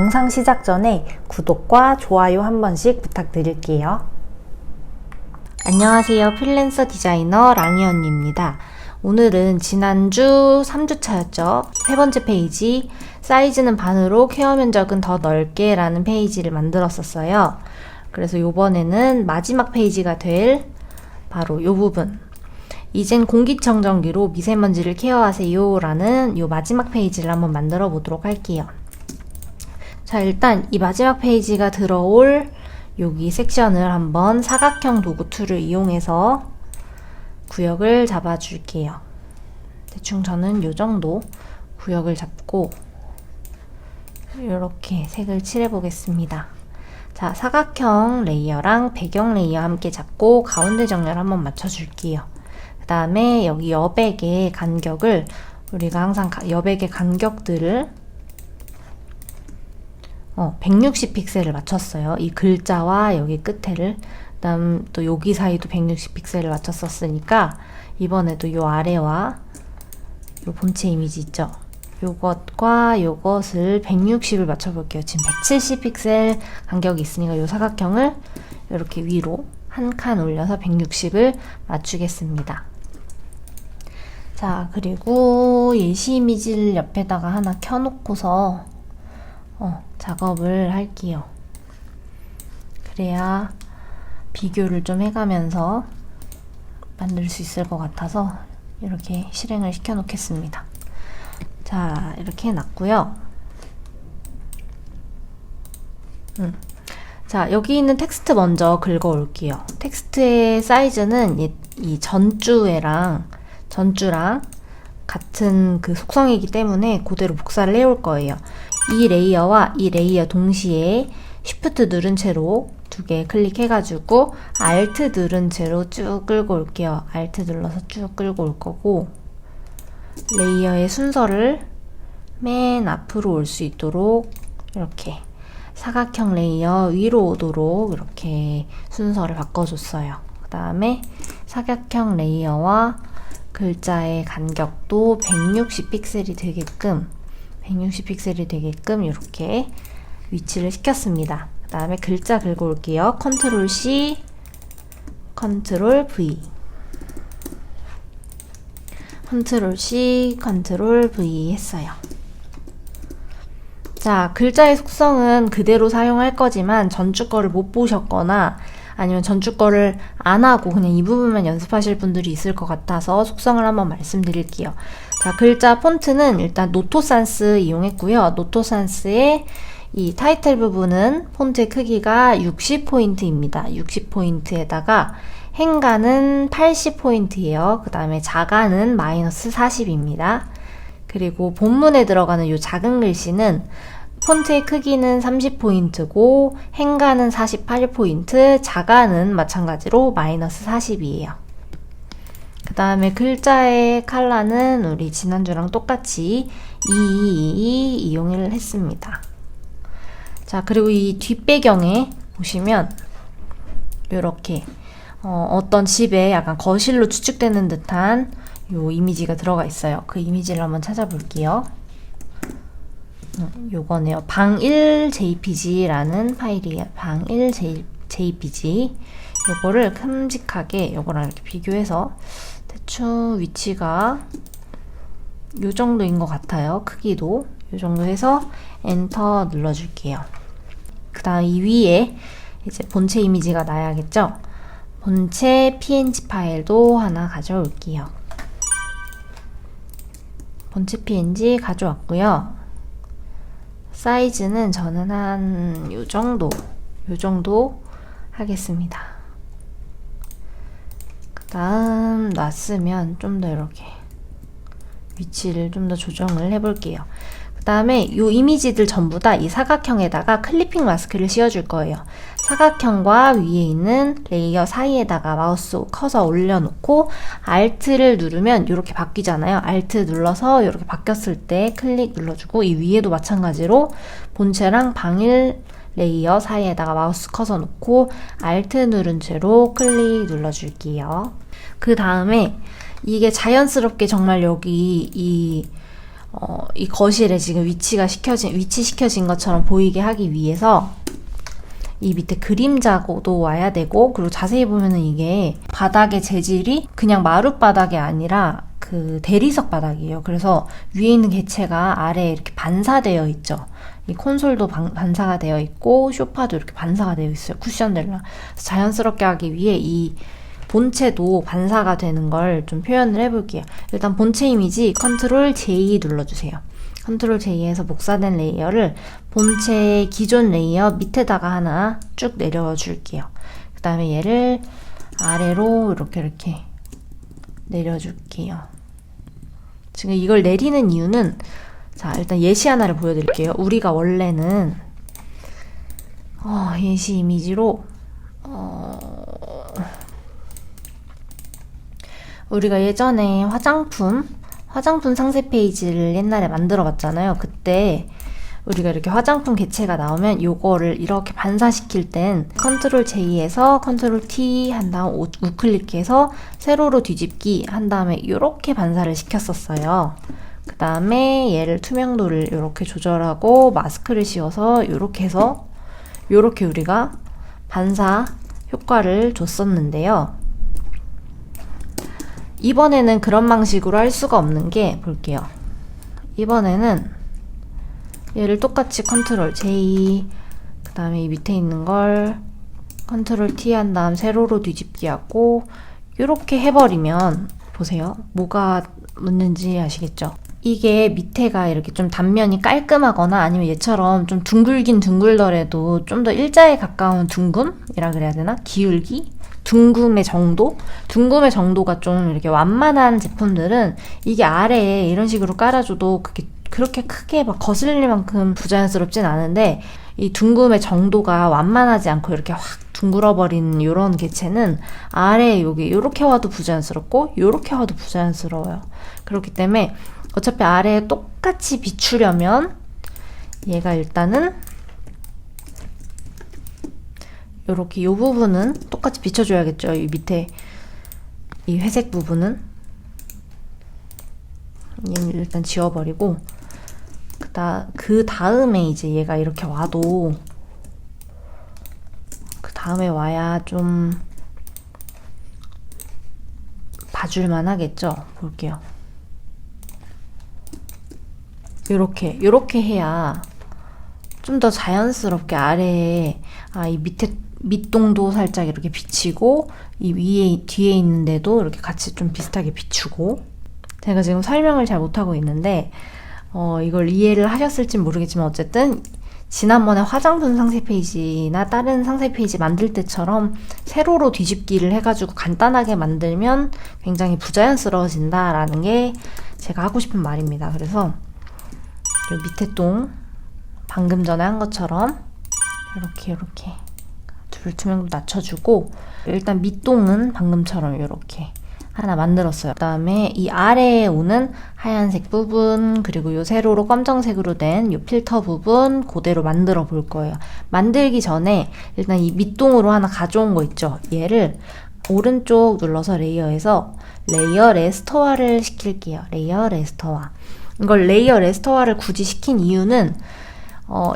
영상 시작 전에 구독과 좋아요 한 번씩 부탁드릴게요. 안녕하세요. 프리랜서 디자이너 랑이 언니입니다. 오늘은 지난주 3주차였죠. 세 번째 페이지, 사이즈는 반으로 케어 면적은 더 넓게 라는 페이지를 만들었었어요. 그래서 이번에는 마지막 페이지가 될 바로 이 부분, 이젠 공기청정기로 미세먼지를 케어하세요 라는 이 마지막 페이지를 한번 만들어 보도록 할게요. 자, 일단 이 마지막 페이지가 들어올 여기 섹션을 한번 사각형 도구 툴을 이용해서 구역을 잡아줄게요. 대충 저는 이 정도 구역을 잡고 이렇게 색을 칠해 보겠습니다. 자, 사각형 레이어랑 배경 레이어 함께 잡고 가운데 정렬 한번 맞춰줄게요. 그 다음에 여기 여백의 간격을 우리가 항상 여백의 간격들을 160픽셀을 맞췄어요. 이 글자와 여기 끝에를. 그 다음 또 여기 사이도 160픽셀을 맞췄었으니까 이번에도 요 아래와 요 본체 이미지 있죠? 요것과 요것을 160을 맞춰볼게요. 지금 170픽셀 간격이 있으니까 요 사각형을 이렇게 위로 한 칸 올려서 160을 맞추겠습니다. 자, 그리고 예시 이미지를 옆에다가 하나 켜놓고서 작업을 할게요. 그래야 비교를 좀 해가면서 만들 수 있을 것 같아서 이렇게 실행을 시켜 놓겠습니다. 자, 이렇게 해놨고요. 자, 여기 있는 텍스트 먼저 긁어 올게요. 텍스트의 사이즈는 이 전주랑 같은 그 속성이기 때문에 그대로 복사를 해올 거예요. 이 레이어와 이 레이어 동시에 Shift 누른 채로 두 개 클릭해가지고 Alt 누른 채로 쭉 끌고 올게요. Alt 눌러서 쭉 끌고 올 거고, 레이어의 순서를 맨 앞으로 올 수 있도록 이렇게 사각형 레이어 위로 오도록 이렇게 순서를 바꿔줬어요. 그 다음에 사각형 레이어와 글자의 간격도 160픽셀이 되게끔 이렇게 위치를 시켰습니다. 그 다음에 글자 긁어 올게요. 컨트롤 C, 컨트롤 V, 컨트롤 C, 컨트롤 V 했어요. 자, 글자의 속성은 그대로 사용할 거지만 전주 거를 못 보셨거나 아니면 전주 거를 안 하고 그냥 이 부분만 연습하실 분들이 있을 것 같아서 속성을 한번 말씀드릴게요. 자, 글자 폰트는 일단 노토산스 이용했고요. 노토산스의 이 타이틀 부분은 폰트의 크기가 60포인트입니다. 60포인트에다가 행가는 80포인트예요. 그 다음에 자가는 마이너스 40입니다. 그리고 본문에 들어가는 이 작은 글씨는 폰트의 크기는 30포인트고 행가는 48포인트, 자가는 마찬가지로 마이너스 40이에요. 그 다음에 글자의 컬러는 우리 지난주랑 똑같이 222 이용을 했습니다. 자, 그리고 이 뒷배경에 보시면 이렇게 어떤 집에 약간 거실로 추측되는 듯한 요 이미지가 들어가 있어요. 그 이미지를 한번 찾아볼게요. 요거네요. 방1jpg라는 파일이에요. 방1jpg. 요거를 큼직하게 요거랑 이렇게 비교해서 대충 위치가 요 정도인 것 같아요. 크기도 요 정도 해서 엔터 눌러줄게요. 그 다음 이 위에 이제 본체 이미지가 나야겠죠? 본체 png 파일도 하나 가져올게요. 본체 png 가져왔고요. 사이즈는 저는 한 요 정도 하겠습니다. 그 다음 놨으면 좀 더 이렇게 위치를 좀 더 조정을 해볼게요. 그 다음에 이 이미지들 전부 다 이 사각형에다가 클리핑 마스크를 씌워줄 거예요. 사각형과 위에 있는 레이어 사이에다가 마우스 커서 올려놓고 Alt를 누르면 이렇게 바뀌잖아요. Alt 눌러서 이렇게 바뀌었을 때 클릭 눌러주고, 이 위에도 마찬가지로 본체랑 방일 레이어 사이에다가 마우스 커서 놓고 Alt 누른 채로 클릭 눌러줄게요. 그 다음에 이게 자연스럽게 정말 여기 이 이 거실에 지금 위치 시켜진 것처럼 보이게 하기 위해서 이 밑에 그림자도 와야 되고, 그리고 자세히 보면은 이게 바닥의 재질이 그냥 마룻바닥이 아니라 그 대리석 바닥이에요. 그래서 위에 있는 개체가 아래에 이렇게 반사되어 있죠. 이 콘솔도 반사가 되어 있고 소파도 이렇게 반사가 되어 있어요. 쿠션들랑. 자연스럽게 하기 위해 이 본체도 반사가 되는 걸 좀 표현을 해볼게요. 일단 본체 이미지 컨트롤 J 눌러주세요. 컨트롤 J에서 복사된 레이어를 본체 기존 레이어 밑에다가 하나 쭉 내려 줄게요. 그 다음에 얘를 아래로 이렇게 내려줄게요. 지금 이걸 내리는 이유는, 자, 일단 예시 하나를 보여드릴게요. 우리가 원래는 예시 이미지로 우리가 예전에 화장품 상세 페이지를 옛날에 만들어 봤잖아요. 그때 우리가 이렇게 화장품 개체가 나오면 요거를 이렇게 반사시킬 땐 컨트롤 J에서 컨트롤 T 한 다음 우클릭해서 세로로 뒤집기 한 다음에 이렇게 반사를 시켰었어요. 그 다음에 얘를 투명도를 이렇게 조절하고 마스크를 씌워서 이렇게 해서 이렇게 우리가 반사 효과를 줬었는데요. 이번에는 그런 방식으로 할 수가 없는 게, 볼게요. 이번에는 얘를 똑같이 컨트롤 J, 그 다음에 이 밑에 있는 걸 컨트롤 T 한 다음 세로로 뒤집기 하고 이렇게 해버리면, 보세요. 뭐가 문제인지 아시겠죠? 이게 밑에가 이렇게 좀 단면이 깔끔하거나 아니면 얘처럼 좀 둥글긴 둥글더라도 좀 더 일자에 가까운 둥금이라 그래야 되나? 기울기? 둥금의 정도가 좀 이렇게 완만한 제품들은 이게 아래에 이런 식으로 깔아줘도 그렇게 크게 막 거슬릴 만큼 부자연스럽진 않은데, 이 둥금의 정도가 완만하지 않고 이렇게 확 둥글어버린 이런 개체는 아래에 여기 이렇게 와도 부자연스럽고 이렇게 와도 부자연스러워요. 그렇기 때문에 어차피 아래에 똑같이 비추려면 얘가 일단은 이렇게 이 부분은 똑같이 비춰줘야겠죠. 이 밑에 이 회색 부분은 얘는 일단 지워버리고, 그 다음에 이제 얘가 이렇게 와도, 그 다음에 와야 좀 봐줄만 하겠죠. 볼게요. 요렇게 해야 좀 더 자연스럽게 아래에, 이 밑에 밑동도 살짝 이렇게 비치고, 이 뒤에 있는데도 이렇게 같이 좀 비슷하게 비추고. 제가 지금 설명을 잘 못하고 있는데 이걸 이해를 하셨을지 모르겠지만, 어쨌든 지난번에 화장품 상세 페이지나 다른 상세 페이지 만들 때처럼 세로로 뒤집기를 해가지고 간단하게 만들면 굉장히 부자연스러워진다라는 게 제가 하고 싶은 말입니다. 그래서 이 밑에 동 방금 전에 한 것처럼 이렇게 투명도 낮춰주고, 일단 밑동은 방금처럼 이렇게 하나 만들었어요. 그 다음에 이 아래에 오는 하얀색 부분, 그리고 요 세로로 검정색으로 된 요 필터 부분 그대로 만들어 볼 거예요. 만들기 전에 일단 이 밑동으로 하나 가져온 거 있죠. 얘를 오른쪽 눌러서 레이어에서 레이어 레스토어를 시킬게요. 레이어 레스토어. 이걸 레이어 레스토어를 굳이 시킨 이유는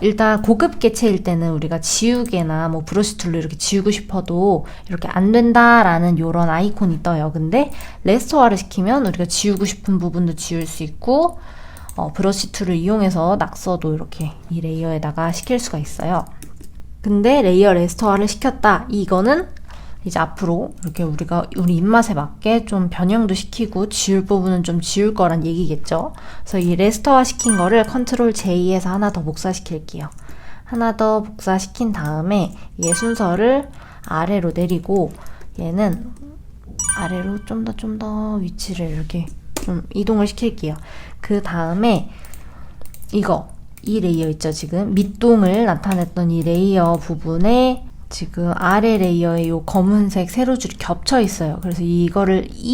일단 고급 개체일 때는 우리가 지우개나 뭐 브러쉬 툴로 이렇게 지우고 싶어도 이렇게 안 된다라는 요런 아이콘이 떠요. 근데 레스토어를 시키면 우리가 지우고 싶은 부분도 지울 수 있고, 브러쉬 툴을 이용해서 낙서도 이렇게 이 레이어에다가 시킬 수가 있어요. 근데 레이어 레스토어를 시켰다. 이거는 이제 앞으로 이렇게 우리 입맛에 맞게 좀 변형도 시키고 지울 부분은 좀 지울 거란 얘기겠죠. 그래서 이 레스토어 시킨 거를 컨트롤 J에서 하나 더 복사시킬게요. 하나 더 복사시킨 다음에 얘 순서를 아래로 내리고, 얘는 아래로 좀 더 위치를 이렇게 좀 이동을 시킬게요. 그 다음에 이 레이어 있죠. 지금 밑동을 나타냈던 이 레이어 부분에 지금 아래 레이어에 요 검은색 세로줄이 겹쳐 있어요. 그래서 이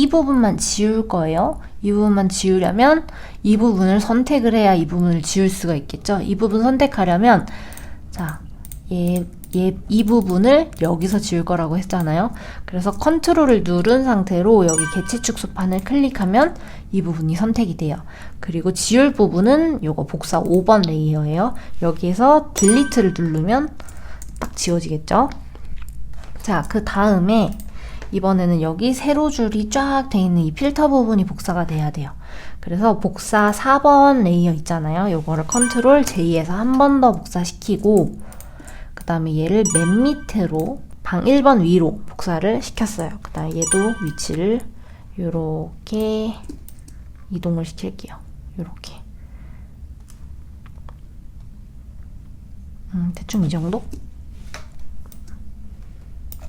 부분만 지울 거예요. 이 부분만 지우려면 이 부분을 선택을 해야 이 부분을 지울 수가 있겠죠. 이 부분 선택하려면, 자, 얘 이 부분을 여기서 지울 거라고 했잖아요. 그래서 컨트롤을 누른 상태로 여기 개체 축소판을 클릭하면 이 부분이 선택이 돼요. 그리고 지울 부분은 요거 복사 5번 레이어예요. 여기에서 딜리트를 누르면 딱 지워지겠죠? 자, 그 다음에 이번에는 여기 세로 줄이 쫙 돼 있는 이 필터 부분이 복사가 돼야 돼요. 그래서 복사 4번 레이어 있잖아요. 요거를 컨트롤 J에서 한 번 더 복사시키고 그 다음에 얘를 맨 밑으로 방 1번 위로 복사를 시켰어요. 그 다음에 얘도 위치를 요렇게 이동을 시킬게요. 요렇게 대충 이 정도?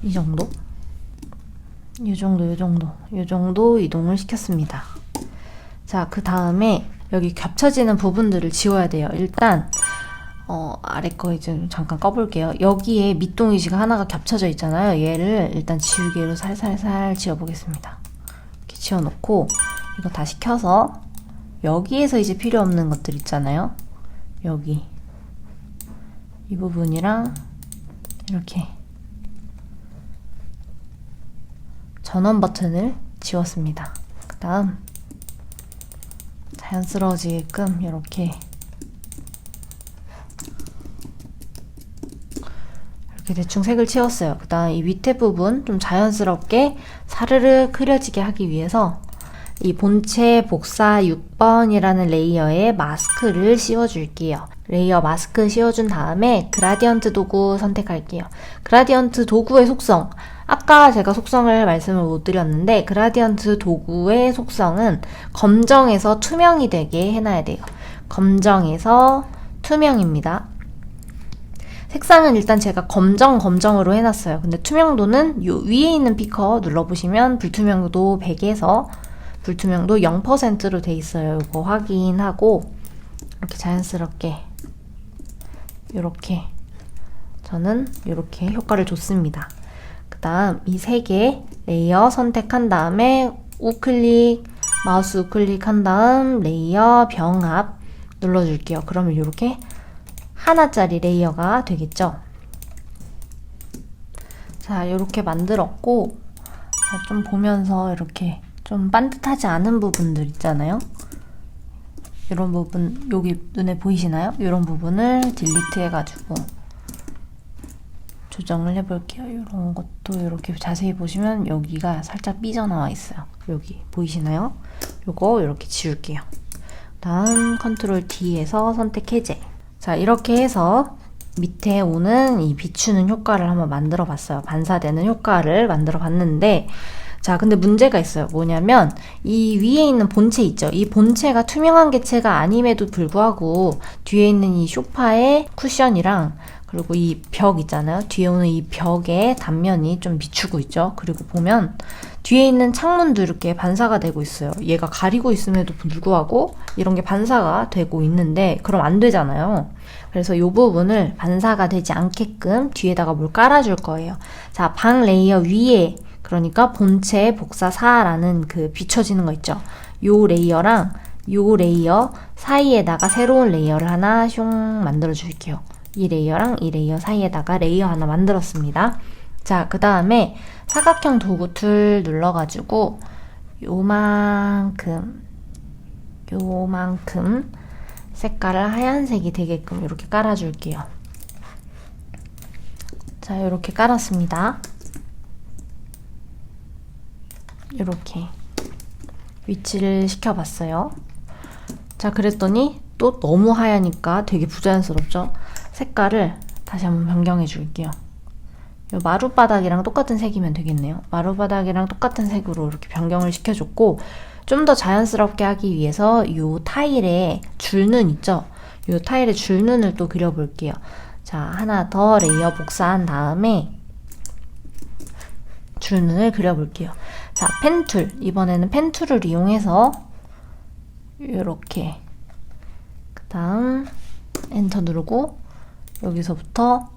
이 정도? 이 정도 이동을 시켰습니다. 자, 그 다음에 여기 겹쳐지는 부분들을 지워야 돼요. 일단 아래 거 이제 잠깐 꺼볼게요. 여기에 밑동이지가 하나가 겹쳐져 있잖아요. 얘를 일단 지우개로 살살살 지워보겠습니다. 이렇게 지워놓고 이거 다시 켜서 여기에서 이제 필요 없는 것들 있잖아요. 여기 이 부분이랑 이렇게 전원 버튼을 지웠습니다. 그 다음 자연스러워지게끔 이렇게 대충 색을 채웠어요. 그 다음 이 밑에 부분 좀 자연스럽게 사르르 흐려지게 하기 위해서 이 본체 복사 6번이라는 레이어에 마스크를 씌워줄게요. 레이어 마스크 씌워준 다음에 그라디언트 도구 선택할게요. 그라디언트 도구의 속성, 아까 제가 속성을 말씀을 못 드렸는데 그라디언트 도구의 속성은 검정에서 투명이 되게 해놔야 돼요. 검정에서 투명입니다. 색상은 일단 제가 검정으로 해놨어요. 근데 투명도는 요 위에 있는 피커 눌러보시면 불투명도 100에서 불투명도 0%로 돼 있어요. 이거 확인하고 이렇게 자연스럽게 이렇게 저는 이렇게 효과를 줬습니다. 그 다음 이 세 개 레이어 선택한 다음에 우클릭, 마우스 우클릭 한 다음 레이어 병합 눌러줄게요. 그러면 이렇게 하나짜리 레이어가 되겠죠. 자, 이렇게 만들었고 좀 보면서 이렇게 좀 반듯하지 않은 부분들 있잖아요. 이런 부분 여기 눈에 보이시나요? 이런 부분을 딜리트 해가지고 조정을 해볼게요. 이런 것도 이렇게 자세히 보시면 여기가 살짝 삐져나와 있어요. 여기 보이시나요? 요거 이렇게 지울게요. 다음 컨트롤 D에서 선택 해제. 자, 이렇게 해서 밑에 오는 이 비추는 효과를 한번 만들어 봤어요. 반사되는 효과를 만들어 봤는데 자, 근데 문제가 있어요. 뭐냐면 이 위에 있는 본체 있죠. 이 본체가 투명한 개체가 아님에도 불구하고 뒤에 있는 이 소파의 쿠션이랑 그리고 이 벽 있잖아요. 뒤에 오는 이 벽의 단면이 좀 비추고 있죠. 그리고 보면 뒤에 있는 창문도 이렇게 반사가 되고 있어요. 얘가 가리고 있음에도 불구하고 이런 게 반사가 되고 있는데 그럼 안 되잖아요. 그래서 이 부분을 반사가 되지 않게끔 뒤에다가 뭘 깔아줄 거예요. 자, 방 레이어 위에 그러니까 본체 복사 4라는 그 비춰지는 거 있죠. 요 레이어랑 요 레이어 사이에다가 새로운 레이어를 하나 슝 만들어 줄게요. 이 레이어랑 이 레이어 사이에다가 레이어 하나 만들었습니다. 자, 그 다음에 사각형 도구 툴 눌러가지고 요만큼 색깔을 하얀색이 되게끔 이렇게 깔아줄게요. 자, 이렇게 깔았습니다. 이렇게 위치를 시켜봤어요. 자, 그랬더니 또 너무 하얘니까 되게 부자연스럽죠? 색깔을 다시 한번 변경해 줄게요. 요 마룻바닥이랑 똑같은 색이면 되겠네요. 마룻바닥이랑 똑같은 색으로 이렇게 변경을 시켜줬고 좀 더 자연스럽게 하기 위해서 요 타일에 줄눈 있죠? 요 타일에 줄눈을 또 그려볼게요. 자, 하나 더 레이어 복사한 다음에 줄눈을 그려볼게요. 자, 펜툴. 이번에는 펜툴을 이용해서 이렇게 그 다음 엔터 누르고 여기서부터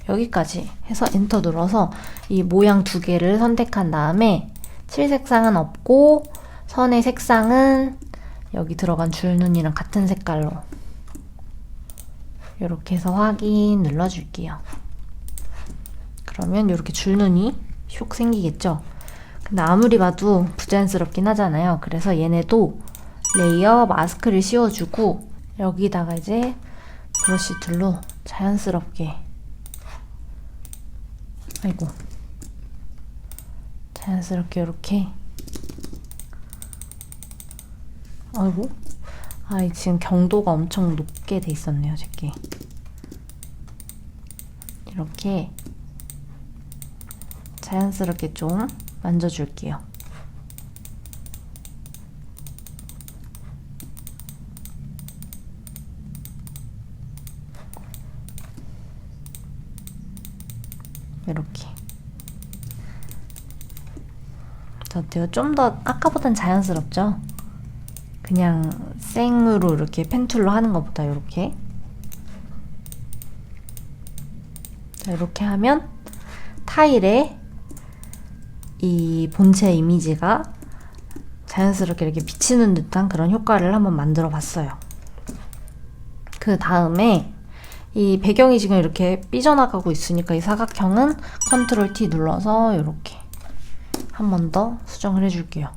여기까지 해서 엔터 눌러서 이 모양 두 개를 선택한 다음에 칠 색상은 없고 선의 색상은 여기 들어간 줄눈이랑 같은 색깔로 이렇게 해서 확인 눌러줄게요. 그러면 이렇게 줄눈이 슉 생기겠죠? 근데 아무리 봐도 부자연스럽긴 하잖아요. 그래서 얘네도 레이어 마스크를 씌워주고 여기다가 이제 브러쉬 툴로 자연스럽게 자연스럽게 이렇게 지금 경도가 엄청 높게 돼 있었네요, 제게. 이렇게 자연스럽게 좀 만져줄게요. 이렇게. 어때요? 좀 더 아까보단 자연스럽죠? 그냥 생으로 이렇게 펜툴로 하는 것보다 이렇게. 자, 이렇게 하면 타일에 이 본체 이미지가 자연스럽게 이렇게 비치는 듯한 그런 효과를 한번 만들어 봤어요. 그 다음에 이 배경이 지금 이렇게 삐져나가고 있으니까 이 사각형은 컨트롤 T 눌러서 이렇게 한 번 더 수정을 해줄게요.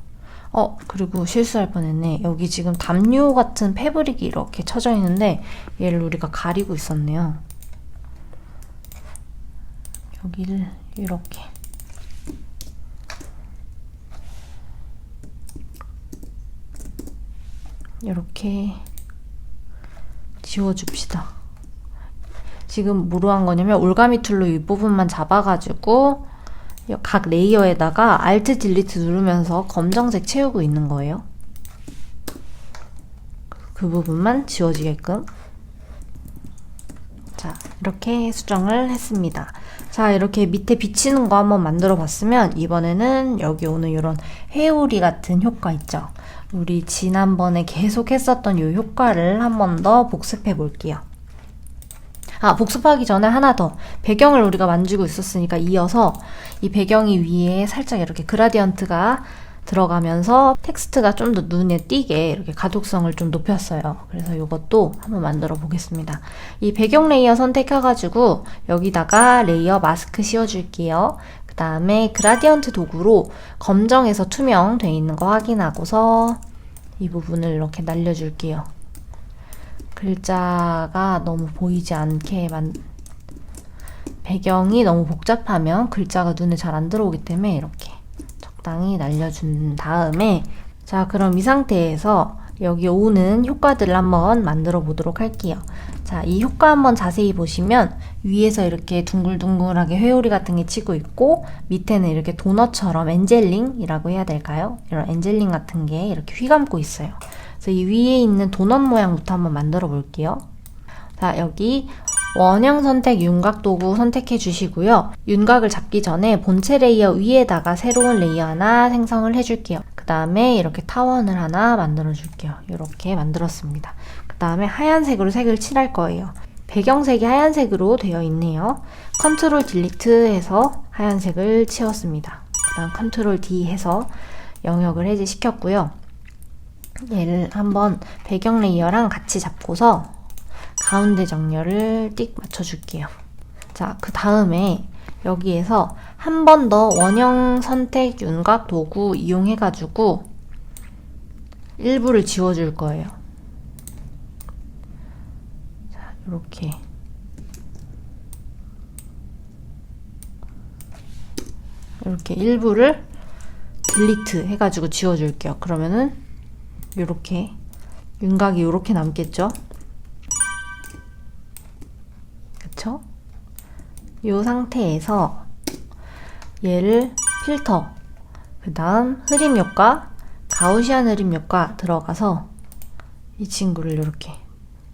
그리고 실수할 뻔했네. 여기 지금 담요 같은 패브릭이 이렇게 쳐져 있는데 얘를 우리가 가리고 있었네요. 여기를 이렇게 지워줍시다. 지금 뭐로 한 거냐면 올가미 툴로 이 부분만 잡아가지고 각 레이어에다가 Alt 딜리트 누르면서 검정색 채우고 있는 거예요. 그 부분만 지워지게끔. 자, 이렇게 수정을 했습니다. 자, 이렇게 밑에 비치는 거 한번 만들어 봤으면 이번에는 여기 오는 이런 회오리 같은 효과 있죠? 우리 지난번에 계속 했었던 이 효과를 한 번 더 복습해 볼게요. 복습하기 전에 하나 더. 배경을 우리가 만지고 있었으니까 이어서 이 배경이 위에 살짝 이렇게 그라디언트가 들어가면서 텍스트가 좀 더 눈에 띄게 이렇게 가독성을 좀 높였어요. 그래서 이것도 한번 만들어 보겠습니다. 이 배경 레이어 선택해가지고 여기다가 레이어 마스크 씌워줄게요. 그 다음에 그라디언트 도구로 검정에서 투명 돼 있는 거 확인하고서 이 부분을 이렇게 날려줄게요. 글자가 너무 보이지 않게 배경이 너무 복잡하면 글자가 눈에 잘 안 들어오기 때문에 이렇게 적당히 날려준 다음에 자, 그럼 이 상태에서 여기 오는 효과들을 한번 만들어 보도록 할게요. 자, 이 효과 한번 자세히 보시면 위에서 이렇게 둥글둥글하게 회오리 같은 게 치고 있고 밑에는 이렇게 도넛처럼 엔젤링이라고 해야 될까요? 이런 엔젤링 같은 게 이렇게 휘감고 있어요. 그래서 이 위에 있는 도넛 모양부터 한번 만들어 볼게요. 자, 여기 원형 선택 윤곽 도구 선택해 주시고요. 윤곽을 잡기 전에 본체 레이어 위에다가 새로운 레이어 하나 생성을 해줄게요. 그 다음에 이렇게 타원을 하나 만들어 줄게요. 이렇게 만들었습니다. 그 다음에 하얀색으로 색을 칠할 거예요. 배경색이 하얀색으로 되어 있네요. 컨트롤 딜리트 해서 하얀색을 치웠습니다. 그 다음 컨트롤 D 해서 영역을 해제시켰고요. 얘를 한번 배경 레이어랑 같이 잡고서 가운데 정렬을 띡 맞춰줄게요. 자, 그 다음에 여기에서 한 번 더 원형 선택 윤곽 도구 이용해가지고 일부를 지워줄 거예요. 자, 이렇게 일부를 딜리트 해가지고 지워줄게요. 그러면은 이렇게 윤곽이 이렇게 남겠죠? 그쵸? 이 상태에서 얘를 필터, 그 다음 흐림 효과, 가우시안 흐림 효과 들어가서 이 친구를 이렇게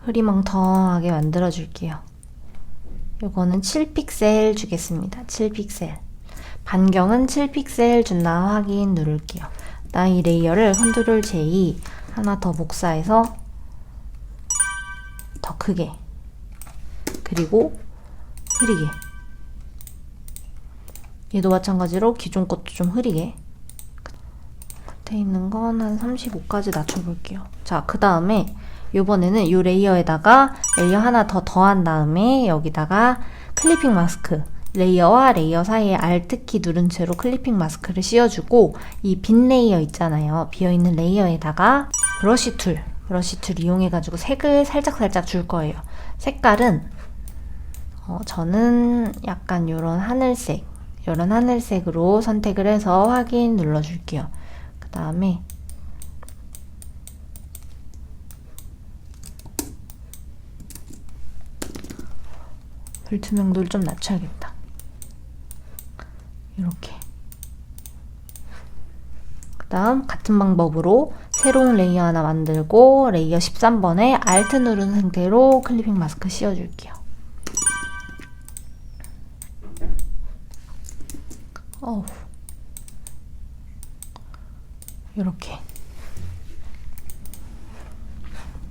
흐리멍텅하게 만들어 줄게요. 요거는 7픽셀 주겠습니다. 7픽셀. 반경은 7픽셀 준다 확인 누를게요. 나 이 레이어를 컨트롤 J 하나 더 복사해서 더 크게, 그리고 흐리게. 얘도 마찬가지로 기존 것도 좀 흐리게. 끝에 있는 건 한 35까지 낮춰볼게요. 자, 그 다음에 요번에는 이 레이어에다가 레이어 하나 더 더한 다음에 여기다가 클리핑 마스크 레이어와 레이어 사이에 Alt키 누른 채로 클리핑 마스크를 씌워주고 이 빈 레이어 있잖아요. 비어있는 레이어에다가 브러쉬 툴 이용해가지고 색을 살짝살짝 줄 거예요. 색깔은 저는 약간 요런 하늘색으로 선택을 해서 확인 눌러줄게요. 그 다음에 불투명도를 좀 낮춰야겠다. 이렇게. 그 다음 같은 방법으로 새로운 레이어 하나 만들고 레이어 13번에 Alt 누른 상태로 클리핑 마스크 씌워줄게요. 이렇게.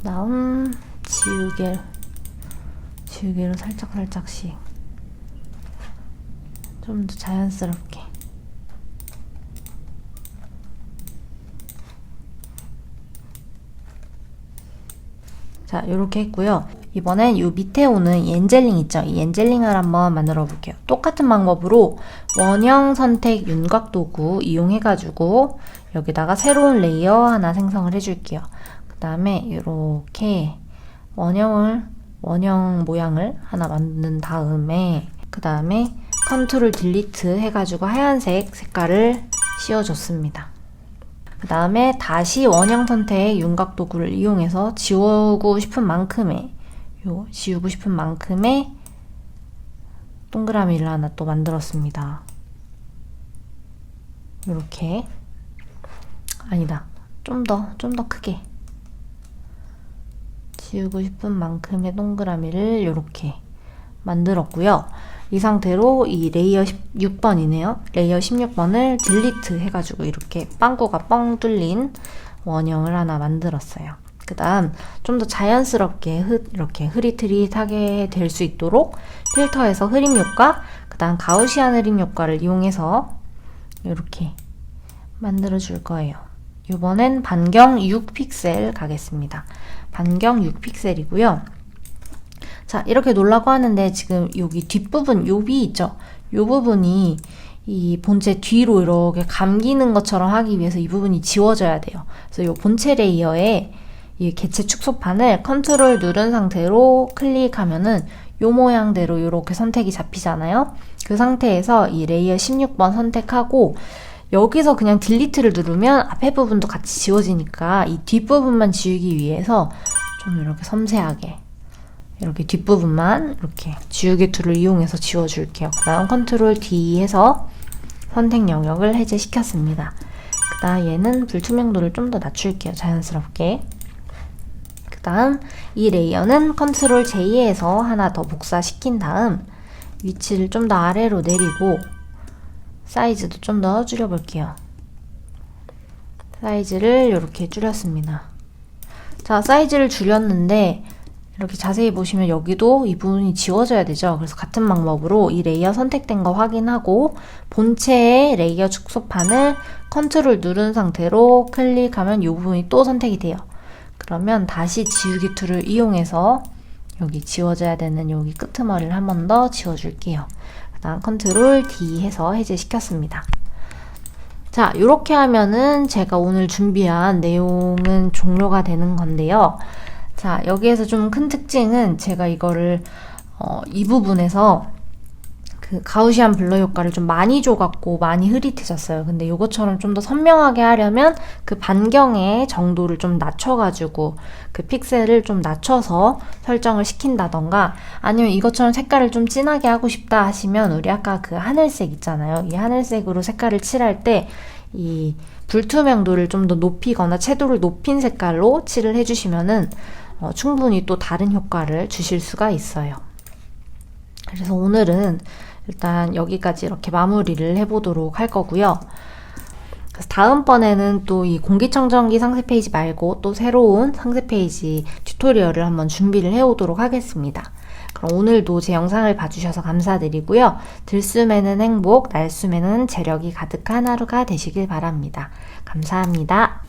다음 지우개로 살짝씩 좀 더 자연스럽게. 자, 이렇게 했고요. 이번엔 이 밑에 오는 이 엔젤링 있죠? 이 엔젤링을 한번 만들어 볼게요. 똑같은 방법으로 원형 선택 윤곽 도구 이용해가지고 여기다가 새로운 레이어 하나 생성을 해줄게요. 그 다음에 이렇게 원형 모양을 하나 만든 다음에 그 다음에 컨트롤 딜리트 해가지고 하얀색 색깔을 씌워줬습니다. 그 다음에 다시 원형 선택 윤곽 도구를 이용해서 지우고 싶은 만큼의 동그라미를 하나 또 만들었습니다. 이렇게. 아니다. 좀 더 크게. 지우고 싶은 만큼의 동그라미를 이렇게 만들었고요. 이 상태로 이 레이어 16번이네요. 레이어 16번을 딜리트 해가지고 이렇게 빵꾸가 뻥 뚫린 원형을 하나 만들었어요. 그 다음 좀 더 자연스럽게 이렇게 흐릿흐릿하게 될 수 있도록 필터에서 흐림 효과, 그 다음 가우시안 흐림 효과를 이용해서 이렇게 만들어 줄 거예요. 이번엔 반경 6픽셀 가겠습니다. 반경 6픽셀이고요. 자, 이렇게 놓으려고 하는데 지금 여기 뒷부분, 요비 있죠? 요 부분이 이 본체 뒤로 이렇게 감기는 것처럼 하기 위해서 이 부분이 지워져야 돼요. 그래서 요 본체 레이어에 이 개체 축소판을 컨트롤 누른 상태로 클릭하면은 요 모양대로 이렇게 선택이 잡히잖아요. 그 상태에서 이 레이어 16번 선택하고 여기서 그냥 딜리트를 누르면 앞에 부분도 같이 지워지니까 이 뒷부분만 지우기 위해서 좀 이렇게 섬세하게 이렇게 뒷부분만 이렇게 지우개 툴을 이용해서 지워줄게요. 그 다음 컨트롤 D 해서 선택 영역을 해제시켰습니다. 그 다음 얘는 불투명도를 좀 더 낮출게요. 자연스럽게. 그 다음 이 레이어는 컨트롤 J에서 하나 더 복사시킨 다음 위치를 좀 더 아래로 내리고 사이즈도 좀 더 줄여볼게요. 사이즈를 이렇게 줄였습니다. 자, 사이즈를 줄였는데 이렇게 자세히 보시면 여기도 이 부분이 지워져야 되죠. 그래서 같은 방법으로 이 레이어 선택된 거 확인하고 본체의 레이어 축소판을 컨트롤 누른 상태로 클릭하면 이 부분이 또 선택이 돼요. 그러면 다시 지우개 툴을 이용해서 여기 지워져야 되는 여기 끄트머리를 한 번 더 지워줄게요. 그 다음 컨트롤 D 해서 해제시켰습니다. 자, 이렇게 하면은 제가 오늘 준비한 내용은 종료가 되는 건데요. 자, 여기에서 좀 큰 특징은 제가 이거를 이 부분에서 그 가우시안 블러 효과를 좀 많이 줘갖고 많이 흐릿해졌어요. 근데 이것처럼 좀 더 선명하게 하려면 그 반경의 정도를 좀 낮춰가지고 그 픽셀을 좀 낮춰서 설정을 시킨다던가 아니면 이것처럼 색깔을 좀 진하게 하고 싶다 하시면 우리 아까 그 하늘색 있잖아요. 이 하늘색으로 색깔을 칠할 때 이 불투명도를 좀 더 높이거나 채도를 높인 색깔로 칠을 해주시면은 충분히 또 다른 효과를 주실 수가 있어요. 그래서 오늘은 일단 여기까지 이렇게 마무리를 해보도록 할 거고요. 그래서 다음번에는 또 이 공기청정기 상세 페이지 말고 또 새로운 상세 페이지 튜토리얼을 한번 준비를 해오도록 하겠습니다. 그럼 오늘도 제 영상을 봐주셔서 감사드리고요. 들숨에는 행복, 날숨에는 재력이 가득한 하루가 되시길 바랍니다. 감사합니다.